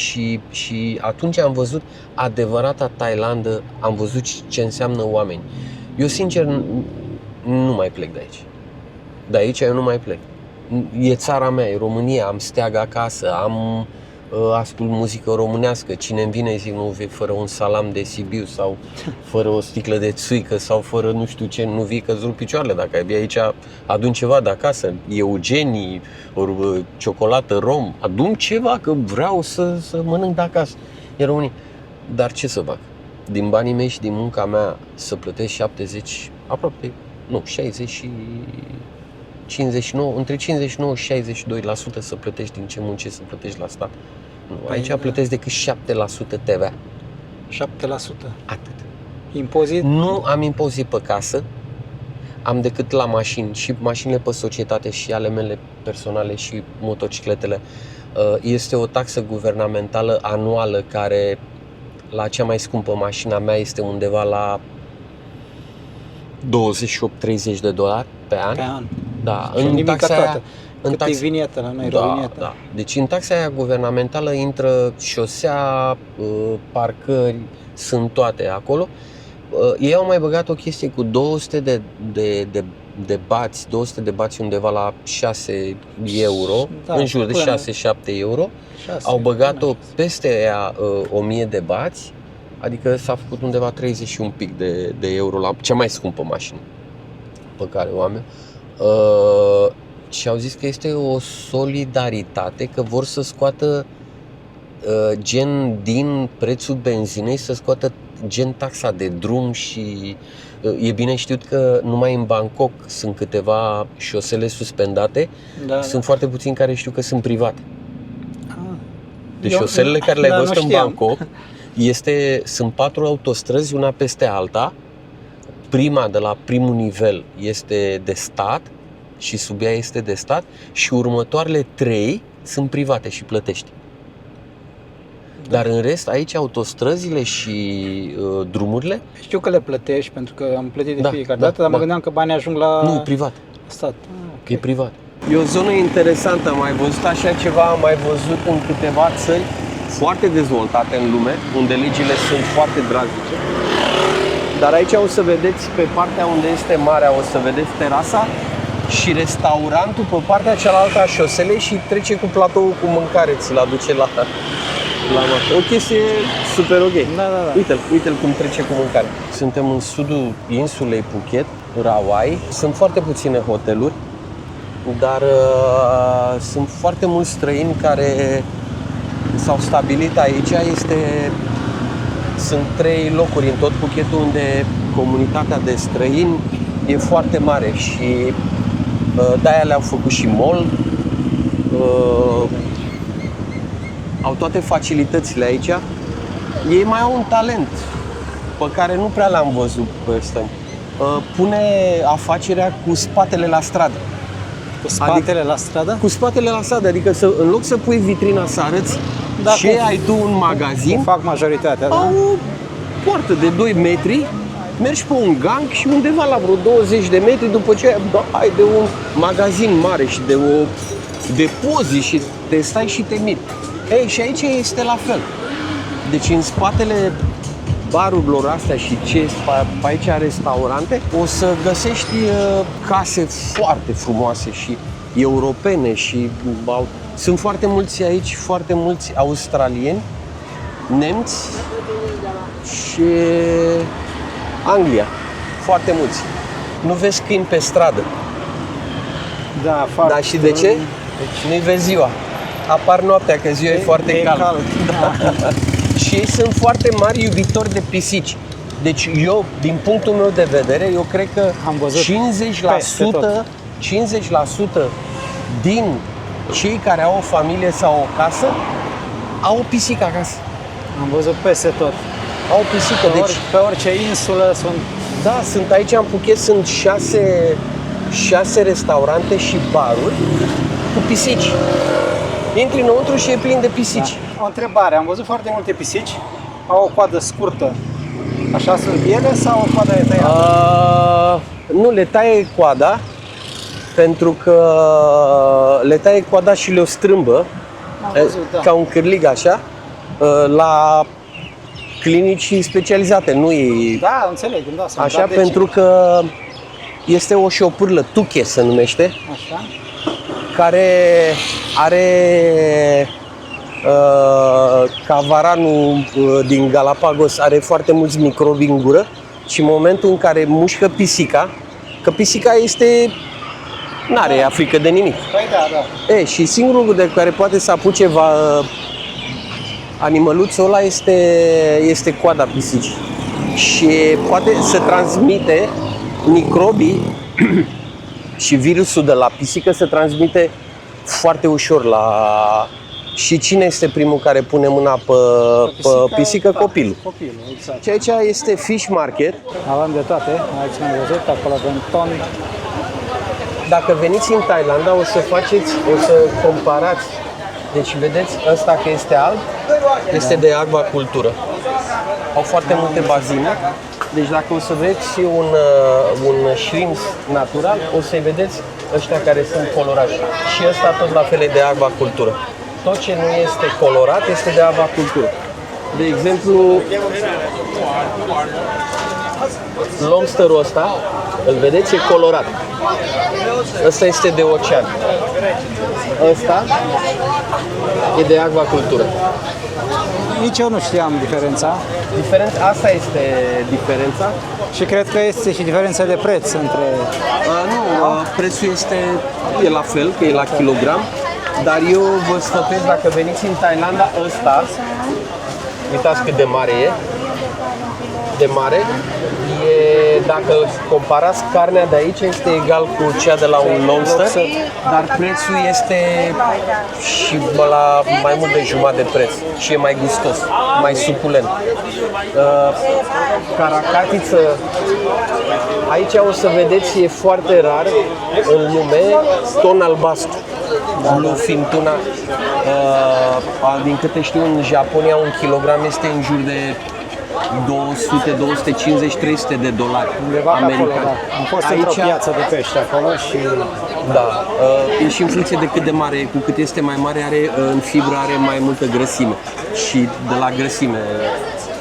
și atunci am văzut adevărata Thailandă, am văzut ce înseamnă oameni. Eu sincer nu mai plec de aici. De aici eu nu mai plec. E țara mea, e România, am steag acasă, ascult muzică românească. Cine îmi vine zic, nu vii fără un salam de Sibiu sau fără o sticlă de țuică sau fără nu știu ce, nu vii că-ți rup picioarele. Dacă ai aici, adun ceva de acasă, Eugenii, ori ciocolată, rom, adun ceva că vreau să mănânc de acasă. E România. Dar ce să fac? Din banii mei și din munca mea să plătesc 70, aproape, nu, 60 și 59, între 59 și 62% să plătești din ce muncești să plătești la stat. Nu, aici plătesc decât 7% TVA. 7%? Atât. Impozit? Nu am impozit pe casă, am decât la mașini și mașinile pe societate și ale mele personale și motocicletele. Este o taxă guvernamentală anuală care la cea mai scumpă mașina mea este undeva la $28-30 pe an. Pe an. Da, și în taxa aia, cât e vinietă la noi, rovinietă. Da. Deci în taxa aia guvernamentală intră șosea, parcări, sunt toate acolo. Ei au mai băgat o chestie cu 200 de bați, 200 de bați undeva la 6 euro, în jur de 6-7 euro. Au băgat-o peste aia 1000 de bați, adică s-a făcut undeva 30 și un pic de euro la cea mai scumpă mașină pe care o am eu. Și au zis că este o solidaritate, că vor să scoată gen din prețul benzinei, să scoată gen taxa de drum și e bine știut că numai în Bangkok sunt câteva șosele suspendate, sunt foarte puțini care știu că sunt private. Deci șoselele care le-ai văzut în Bangkok sunt 4 autostrăzi, una peste alta. Prima de la primul nivel este de stat și sub ea este de stat și următoarele 3 sunt private și plătești. Dar în rest, aici autostrăzile și drumurile... Știu că le plătești pentru că am plătit de fiecare dată, dar mă gândeam că banii ajung la... Nu, e privat. Stat. E privat. E o zonă interesantă, am mai văzut așa ceva, am mai văzut în câteva țări foarte dezvoltate în lume, unde legile sunt foarte drastice. Dar aici o să vedeți, pe partea unde este marea, o să vedeți terasa și restaurantul pe partea cealaltă a șoselei și trece cu platoul cu mâncare, ți-l aduce la masă. O chestie super ok. Da. Uite-l cum trece cu mâncare. Suntem în sudul insulei Phuket. Rawai. Sunt foarte puține hoteluri, dar sunt foarte mulți străini care s-au stabilit aici. Sunt 3 locuri în tot Phuketul unde comunitatea de străini e foarte mare și de-aia le-au făcut și mall. Au toate facilitățile aici. Ei mai au un talent pe care nu prea l-am văzut pe ăsta. Pune afacerea cu spatele la stradă. Cu spatele la stradă? Cu spatele la stradă, adică în loc să pui vitrina să arăți ce ai tu în magazin, Cum fac majoritatea, da? au o poartă de 2 metri, mergi pe un gang și undeva la vreo 20 de metri după ce ai de un magazin mare și de o depozit și te stai și te miri. Ei, și aici este la fel. Deci în spatele barurilor astea și pe aici restaurante, o să găsești case foarte frumoase și europene și sunt foarte mulți aici, foarte mulți australieni, nemți și Anglia, foarte mulți. Nu vezi câini pe stradă. Da, foarte. Da, și de ce? Nu-i vezi ziua. Apar noaptea, că ziua e foarte cald. Da. Și ei sunt foarte mari iubitori de pisici. Deci eu, din punctul meu de vedere, eu cred că Am văzut 50% din cei care au o familie sau o casă au o pisică acasă. Am văzut peste tot. Au o pisică, deci Pe orice insulă sunt. da, sunt aici în Phuket, sunt 6 restaurante și baruri cu pisici. Intri înăuntru și e plin de pisici. Da. O întrebare, am văzut foarte multe pisici, au o coadă scurtă. Așa sunt ele sau o coadă e tăiată? Nu, le taie coada, pentru că le taie coada și le-o strâmbă, Am văzut, da. ca un cârlig așa, la clinici specializate, nu e Da, înțeleg, îmi dau seama. așa, Dar de pentru ce? că este o șopârlă, tuche se numește, Așa. care are ca varanul din Galapagos, are foarte mulți microbi în gură și în momentul în care mușcă pisica, că pisica n-are frică de nimic. Păi da. Și singurul de care poate să apuce animăluțul ăla este coada pisicii. Și poate să transmite microbii și virusul de la pisică se transmite foarte ușor Și cine este primul care pune mâna pe pisică? Da, Copilul. Copilul, exact. Și aici este fish market. Avem de toate, aici am văzut, acolo avem ton. Dacă veniți în Thailanda, o să comparați. Deci vedeți, ăsta că este alb, este de acvacultură. Au foarte multe bazine. Deci dacă o să vreți un shrimps natural, o să-i vedeți ăștia care sunt colorați. Și ăsta tot la fel e de acvacultură. Tot ce nu este colorat este de acvacultură. De exemplu, lobsterul ăsta, îl vedeți, e colorat. Ăsta este de ocean. Ăsta e de acvacultură. Nici eu nu știam diferența. Asta este diferența. Și cred că este și diferența de preț între... Prețul e la fel, că e la kilogram, dar eu vă sfătuiesc, dacă veniți în Thailanda, ăsta, uitați cât de mare e, dacă comparați carnea de aici, este egal cu cea de la un lobster, dar prețul este și la mai mult de jumătate de preț și e mai gustos, mai suculent. Caracatiță, aici o să vedeți, e foarte rar în lume, ton albastru, bluefin tuna. Din câte știu, în Japonia un kilogram este în jur de 200, 250, 300 de dolari americani. Acolo, da. Am fost într-o piață de pește acolo și... Da, e și în funcție de cât de mare e, cu cât este mai mare, în fibră are mai multă grăsime și de la grăsime.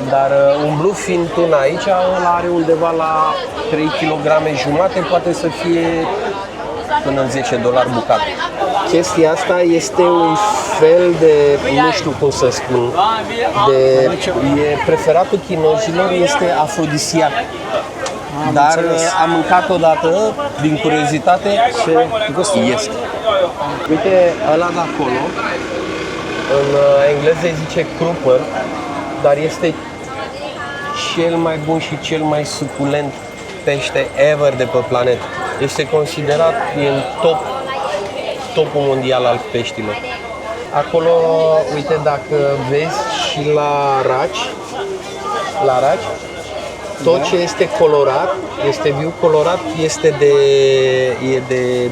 Dar un bluefin tuna aici, ăla are undeva la 3 kg jumate, poate să fie până în $10 bucată. Chestia asta este un fel de, nu știu cum să spun, e preferatul chinezilor, este afrodisiac. Dar am mâncat odată, din curiozitate, Ce gust este. Uite, ăla de acolo, în engleză îi zice crupper, dar este cel mai bun și cel mai suculent pește ever de pe planetă. Este considerat în topul mondial al peștilor. Acolo, uite, dacă vezi și la raci, tot ce este colorat, este viu colorat, este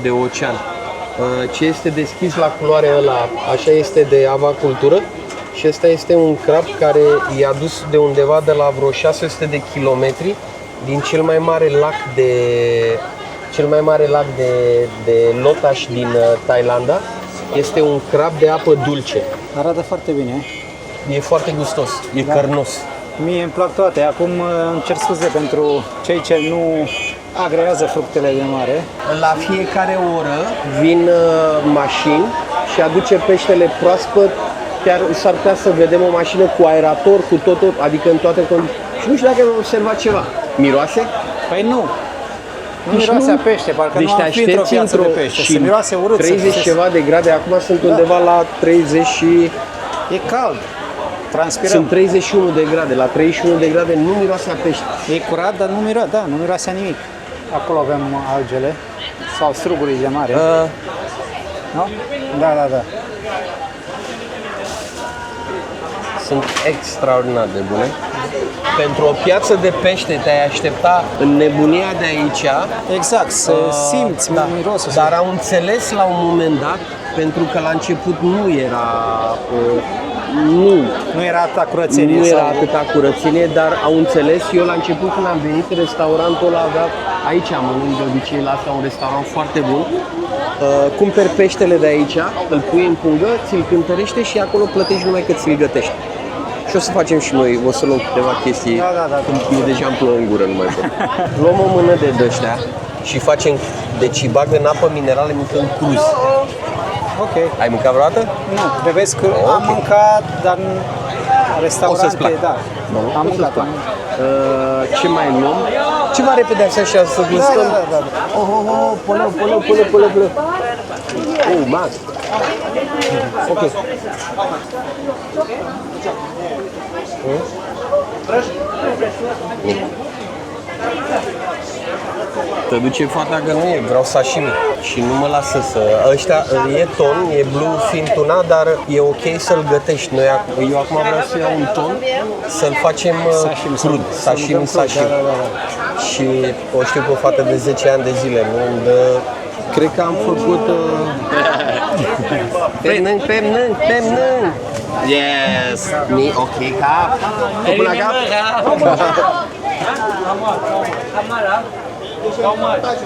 de ocean. Ce este deschis la culoare ăla, așa este de avacultură. Și ăsta este un crab care i-a dus de undeva de la vreo 600 de kilometri din cel mai mare lac de Lotash din Thailanda. Este un crab de apă dulce. Arată foarte bine. E foarte gustos, e cărnos. Mie îmi plac toate. Acum îmi cer scuze pentru cei ce nu agrează fructele de mare. La fiecare oră vin mașini și aduce peștele proaspăt. Chiar s-ar putea să vedem o mașină cu aerator, cu totul, adică în toate condiții. Și nu știu dacă am observat ceva. Miroase? Păi nu. Nu miroase a pește, parcă deci nu am fi într-o piață de pește. Se miroase urât. 30 ceva de grade, acum sunt undeva la 30 și... E cald. Transpirăm. Sunt 31 de grade, la 31 de grade nu miroase a pește. E curat, dar nu miroase a nimic. Acolo avem algele sau strugurii de mare. Nu? Da. Sunt extraordinar de bune. Pentru o piață de pește te-ai aștepta în nebunia de aici. Exact, să simți mirosul. Dar au înțeles la un moment dat, pentru că la început nu era atâta curățenie. Nu era atâta curățenie, dar au înțeles. Eu la început când am venit, restaurantul ăla avea, aici mănânc de obicei la asta, un restaurant foarte bun. Cumperi peștele de aici, îl pui în pungă, ți-l cântărește și acolo plătești numai că ți-l gătești. Și o să facem și noi, o să luăm câteva chestii, Da. eu deja îmi plouă în gură, nu mai pot. Luăm o mână de ăștia și facem, deci îi bag în apă minerală, mâncăm cruz. Ok. Ai mâncat vreodată? Nu, vezi că am mâncat, dar în restaurante, O să-ți placă. da. Am mâncat. Ce mai luăm? Ceva repede așa să gustăm. Da. Poleu. Oh, man. Ok. Te duce fata că nu e, vreau sashimi și nu mă lasă să... Ăștia, e ton, e bluefin tuna, dar e ok să-l gătești. Eu acum vreau să iau un ton, să-l facem crud, sashimi. Da. Și o știu pe o fată de 10 ani de zile, nu îmi dă... Cred că am făcut... Pe mnâng. Yes! Ok, cap! Până cap!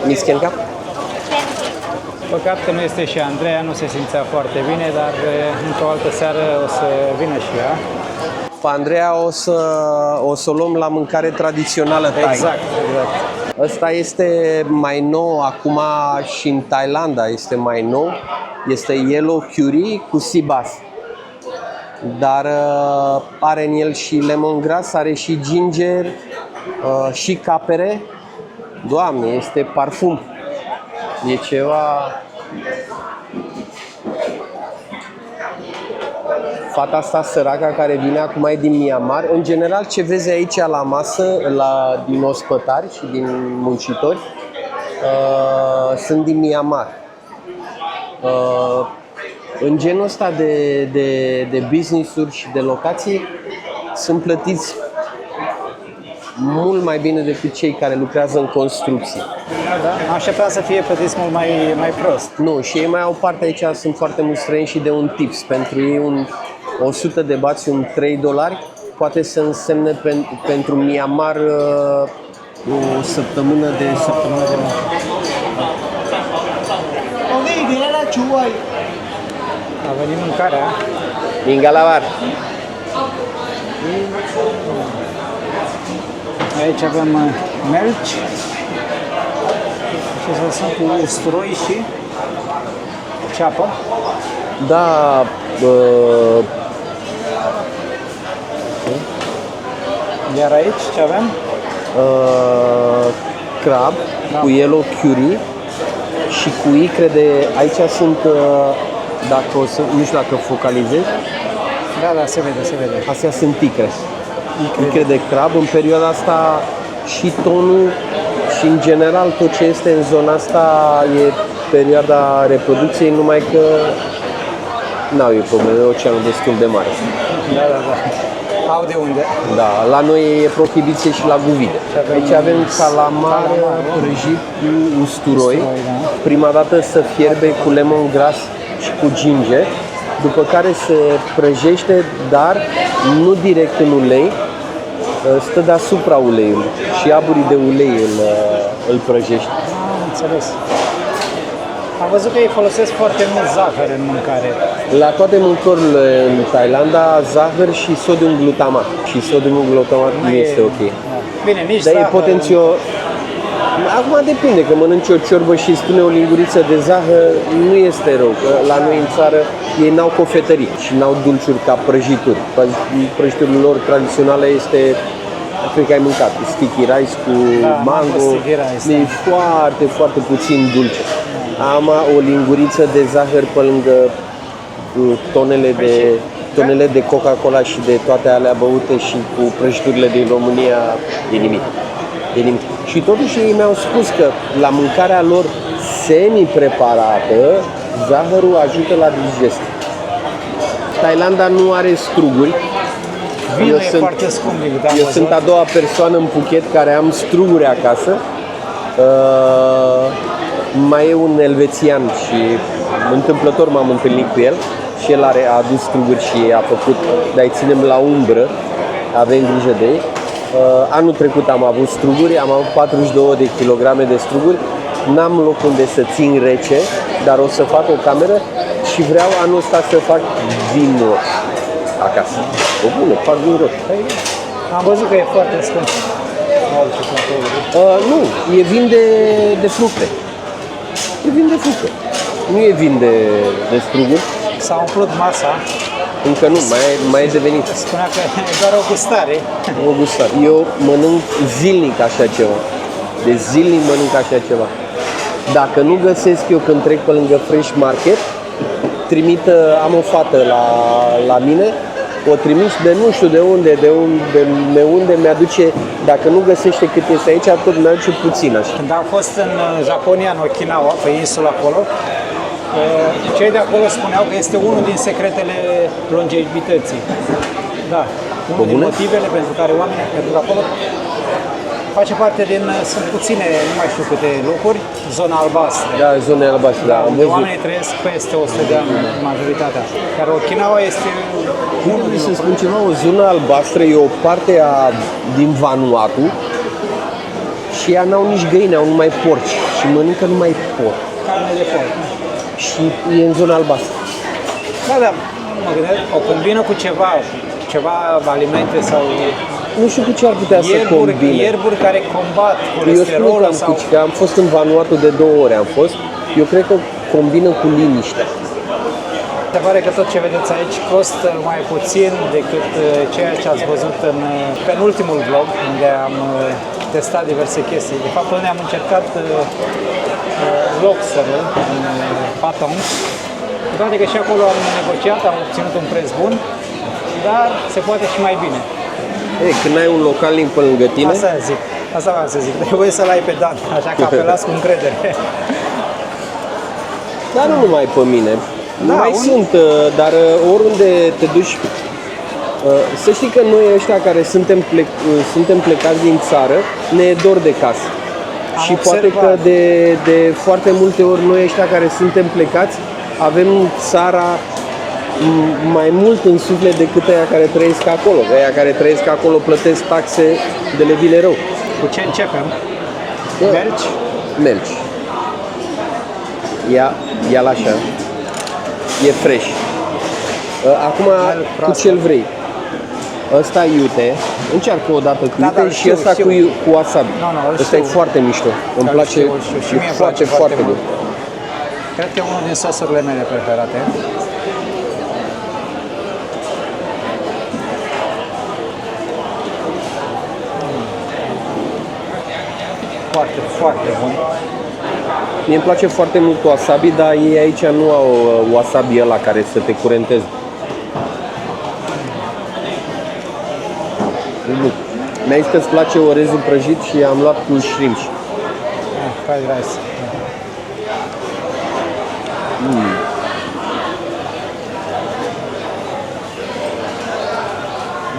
Misken cap? Păcat că nu este și Andreea, nu se simțea foarte bine, dar într-o altă seară o să vină și ea. Pe Andreea o să o luăm la mâncare tradițională thai. Exact. Ăsta este mai nou acum și în Thailanda este mai nou. Este yellow curry cu sea bass. Dar are în el și lemongrass, are și ginger, și capere. Doamne, este parfum. E ceva... Fata asta săraca care vine acum e din Myanmar. În general, ce vezi aici la masă, din ospătari și din muncitori, sunt din Myanmar. În genul ăsta de business-uri și de locații sunt plătiți mult mai bine decât cei care lucrează în construcții. Da? Așteptam să fie plătiți mult mai prost. Nu, și ei mai au parte aici, sunt foarte mulți străini și de un tips. Pentru ei 100 de bați, un $3, poate să însemne pentru Myanmar o săptămână de muncă. A venit mâncarea. Mingalavar. Aici avem melci și Și să lăsăm cu usturoi și ceapă. Da, Iar aici ce avem? crab Da. cu yellow curry și cu icre de... Aici sunt, dacă o să, nu știu dacă focalizez, Da, se vede, se vede. astea sunt icre. Icre de crab. În perioada asta și tonul și în general tot ce este în zona asta e perioada reproducției, numai că n-au e probleme, oceanul destul de mare. Da. Au de unde? Da, la noi e prohibiție și la guvide. Aici avem calamar prăjit cu usturoi. Da. Prima dată să fierbe cu lemongrass și cu ginger, după care se prăjește, dar nu direct în ulei, stă deasupra uleiului și aburii de ulei îl prăjești. Am înțeles. Am văzut că ei folosesc foarte mult zahăr în mâncare. La toate mâncărurile în Thailanda, zahăr și sodium glutamat. Și sodiumul glutamat nu este ok. Da. Bine, nici Dar zahăr. e potențial. Acum depinde, că mănânci o ciorbă și îți pune o linguriță de zahăr, nu este rău. Că la noi în țară ei n-au cofetării și n-au dulciuri ca prăjituri. Prăjiturile lor tradiționale este, cred că ai mâncat, sticky rice cu mango. sticky rice, E foarte, foarte puțin dulce. Am o linguriță de zahăr pe lângă tonele de Coca-Cola și de toate alea băute și cu prăjiturile din România e nimic. E nimic. Și totuși ei mi-au spus că la mâncarea lor semi-preparată, zahărul ajută la digestie. Thailanda nu are struguri. Vinul e foarte scump, Eu sunt a doua persoană în Phuket care am struguri acasă. Mai e un elvețian și întâmplător m-am întâlnit cu el și el a adus struguri și a făcut, dar îi ținem la umbră, avem grijă de ei. Anul trecut am avut struguri, am avut 42 de kilograme de struguri, n-am loc unde să țin rece, dar o să fac o cameră și vreau anul ăsta să fac vin roșu acasă. O bună, fac vin roșu. Am văzut că e foarte scump. Nu, e vin de fructe. E vin de fructe. Nu e vin de struguri. S-a umplut masa. Încă nu, mai e de venit. Spunea că e doar o gustare. O gustare. Eu mănânc zilnic așa ceva. De zilnic mănânc așa ceva. Dacă nu găsesc eu când trec pe lângă Fresh Market, am o fată la mine, o trimis de nu știu de unde mi-aduce, dacă nu găsește cât este aici, tot mi-aduce puțin așa. Când am fost în Japonia, în Okinawa, pe insula acolo, cei de acolo spuneau că este unul din secretele longevității. Da, unul din motivele pentru care oamenii, pentru că acolo face parte din, sunt puține, nu mai știu câte locuri, zona albastră. Da, zona albastră, da, am văzut. Oamenii trăiesc peste 100 de ani, majoritatea. Iar Okinawa este unul din să spun ceva, o zonă albastră e o parte din Vanuatu și ea n-au nici găini, au numai porci și mănâncă numai porc. carne de porc. Și e în zona albastră. Da, mă gândesc, o combină cu ceva alimente sau Nu știu cu ce ar putea să combine. ierburi care combat Eu spun colesterolul că sau... am fost în Vanuatu de 2 ori, eu cred că combină cu liniște. Se pare că tot ce vedeți aici costă mai puțin decât ceea ce ați văzut în penultimul vlog, unde am testat diverse chestii. De fapt, noi am încercat lobsterul în Patong, cu toate că și acolo am negociat, am obținut un preț bun, dar se poate și mai bine. Ei, când ai un localnic pe lângă tine, Asta vreau să zic, trebuie să-l ai pe Dan, așa că apelați cu încredere. dar nu numai pe mine. Da, mai sunt, dar oriunde te duci, să știi că noi ăștia care suntem plecați din țară, ne e dor de casă. Și poate că de foarte multe ori noi ăștia care suntem plecați, avem țara mai mult în suflet decât aia care trăiesc acolo. Aia care trăiesc acolo plătesc taxe de le vine rău. Cu ce începem? Mergi? Mergi. Ia-l așa. E fresh. Acum, cu ce-l vrei? Ăsta iute, încearcă o dată cu Da, iute da, și știu, ăsta știu. cu wasabi. Nu, îl Ăsta e știu. foarte mișto. Îmi Îl place, știu, îl știu. Și e mie îmi foarte, place foarte mult. bun. Cred că e unul din sosurile mele preferate. Foarte, foarte bun. Mie îmi place foarte mult wasabi, dar ei aici nu au wasabi ăla care să te curenteze. Nu. Mi-a zis că îți place orezul prăjit și am luat cu shrimp. Fried rice.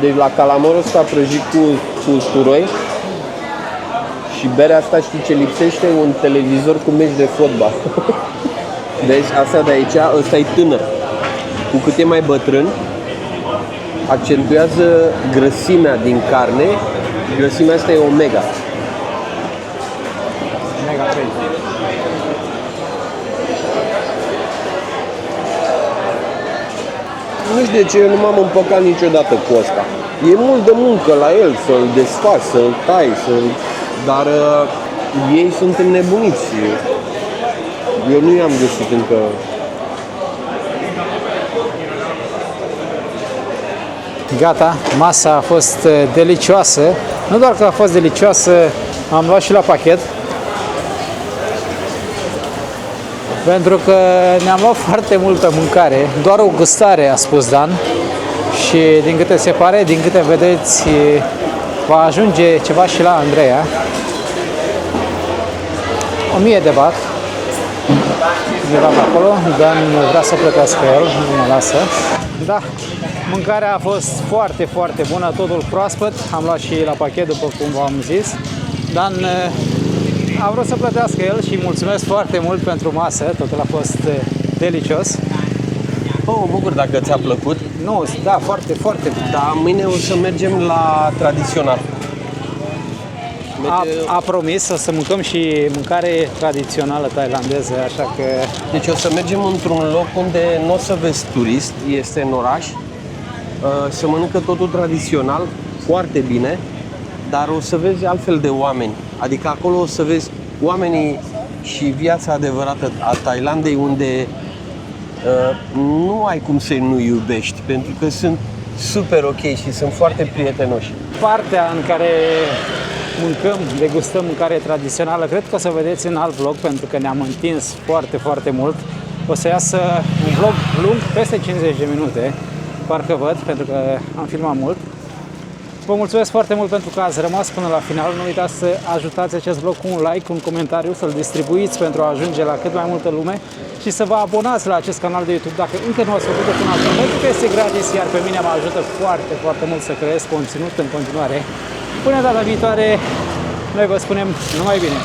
Deci la calamorul ăsta prăjit cu usturoi și berea asta, știi ce lipsește? Un televizor cu meci de fotbal. Deci asta de aici, ăsta e tânăr. Cu cât e mai bătrân, accentuează grăsimea din carne. Grăsimea asta e omega. Mega 3. Nu știu de ce eu nu m-am împăcat niciodată cu ăsta. E mult de muncă la el, să-l desfaci, să-l tai, dar ei sunt înnebuniți. Eu nu i-am găsit încă. Gata, masa a fost delicioasă. Nu doar că a fost delicioasă, am luat și la pachet. Pentru că ne-am luat foarte multă mâncare, doar o gustare, a spus Dan. Și din câte se pare, din câte vedeți, va ajunge ceva și la Andreea. 1000 de baht. Undeva pe acolo, Dan vrea să plătească el, nu mă lasă. Da, mâncarea a fost foarte, foarte bună, totul proaspăt. Am luat și la pachet, după cum v-am zis. Dan a vrut să plătească el și mulțumesc foarte mult pentru masă, totul a fost delicios. Mă bucur dacă ți-a plăcut. Nu, da, foarte, foarte bun. Dar mâine o să mergem la tradițional. A promis să mâncăm și mâncare tradițională tailandeză, așa că... Deci o să mergem într-un loc unde nu o să vezi turist, este în oraș. Se mănâncă totul tradițional, foarte bine, dar o să vezi altfel de oameni. Adică acolo o să vezi oamenii și viața adevărată a Thailandei, unde nu ai cum să-i nu iubești, pentru că sunt super ok și sunt foarte prietenoși. Partea în care mâncăm, degustăm mâncare tradițională, cred că o să vedeți în alt vlog, pentru că ne-am întins foarte, foarte mult. O să iasă un vlog lung, peste 50 de minute, parcă văd, pentru că am filmat mult. Vă mulțumesc foarte mult pentru că ați rămas până la final. Nu uitați să ajutați acest vlog cu un like, cu un comentariu, să-l distribuiți pentru a ajunge la cât mai multă lume și să vă abonați la acest canal de YouTube dacă încă nu ați făcut-o până acum, pentru că este gratis, iar pe mine mă ajută foarte, foarte mult să creez conținut în continuare. Până data viitoare, noi vă spunem numai bine!